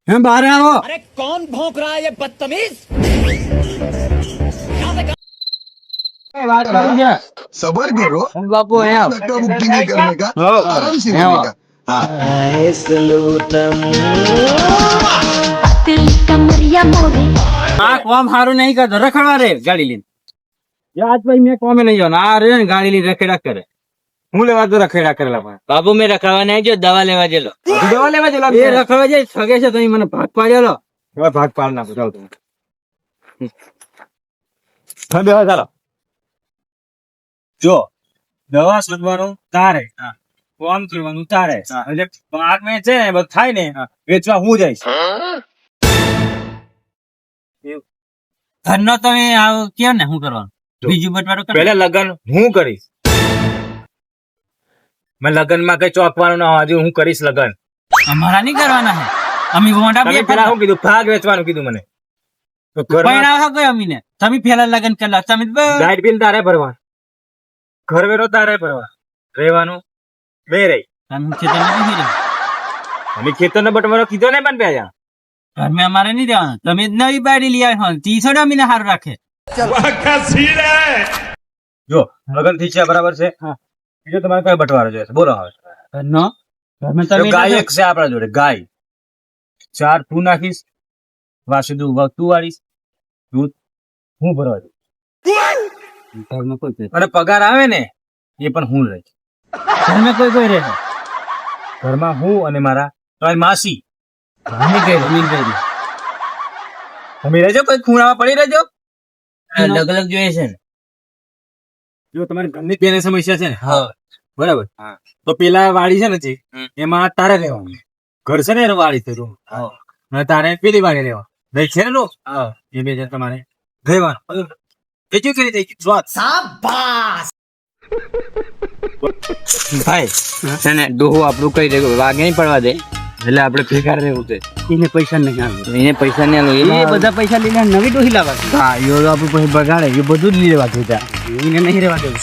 हम बाहर आओ। अरे कौन भौंक रहा है ये बदतमीज? सबर करो, बापू है धक्का मुक्की नहीं करने का, आराम से रहने का। हाँ। तिल कमरिया मोरे आ काम हारू नहीं करतो रखड़वा रे गाड़ी लीन ये आज भाई मैं काम में नहीं जाना आ रे गाड़ी लीन रखेड़ा करे હું લેવા તો રખેડા કરેલા પણ બાબુ મેં રખાવા નહીં જો દવા લેવા જેલો દવા લેવા જેલા એ રખડવા જાય સગે છે તમે મને ભાગ પાડ્યો હવે ભાગ પાડ નાખો ચાલ તમે હા દેવા ચાલો જો દવા શોધવાનું તારે કામ કરવાનું તારે એટલે બાર મે છે ને બધું થાય ને વેચવા હું જઈશ ઘરનો તમે કેમ ને શું કરવાનું બીજું બટવાડું પહેલા લગન હું કરીશ મેં લગન માં કઈ ચોપવાનું ના હજુ હું કરીશ લગન અમારા નહીં કરવાના હે અમે મોટા બે પેલા શું કીધું ભાગ વેચવાનું કીધું મને તો પૈણા હો ગયો અમીને તમે પહેલા લગન કરલા તમે લાઈટ બિલ તારે ભરવા ઘર વેરો તારે ભરવા રહેવાનું બે રહી તમે ખેતર નથી રહ્યો અમે ખેતર ને બટવાનો કીધો ને પણ પ્યા ઘર મેં અમારે નહીં દેવાનું તમે જ નવી બાડી લઈ આવ્યા હો 300 અમીને સારું રાખે જો લગન થી છે બરાબર છે બીજો તમારે કયો બટવારો જોઈએ છે બોલો હવે ઘરનો ઘરમાં તો તમે ગાય એક છે આપણા જોડે ગાય 4 તું નાખીશ વાસુદુ તું વાળીશ દૂધ હું ભરવા દઉં ઘરમાં કોઈ કોઈ અને પગાર આવે ને એ પણ હું રહી ઘરમાં કોઈ કોઈ રહે ઘરમાં હું અને મારા તમારી માસી અમે ગઈ તમે રહેજો કોઈ ખૂણામાં પડી રહેજો અલગ અલગ જોઈએ છે ને જો તમારી ઘરની બેને સમસ્યા છે ને હા બરાબર તો પેલા વાડી છે ને જે એમાં તારે રહેવાનું ઘર છે ને એનો વાડી છે રૂમ અને તારે પેલી વાડી રહેવા ભાઈ છે ને લોક એ બે જણ તમારે રહેવાનું બીજું કરી દઈ વાત ભાઈ છે ને ડોહો આપણું કઈ દે વાગે નહીં પડવા દે એટલે આપણે ભેગા રહેવું છે એને પૈસા નહીં આવે એને પૈસા નહીં આલો એ બધા પૈસા લઈને નવી ડોહી લાવવા હા યો આપણું પછી બગાડે એ બધું જ લેવા જોતા એને નહીં રહેવા દેવું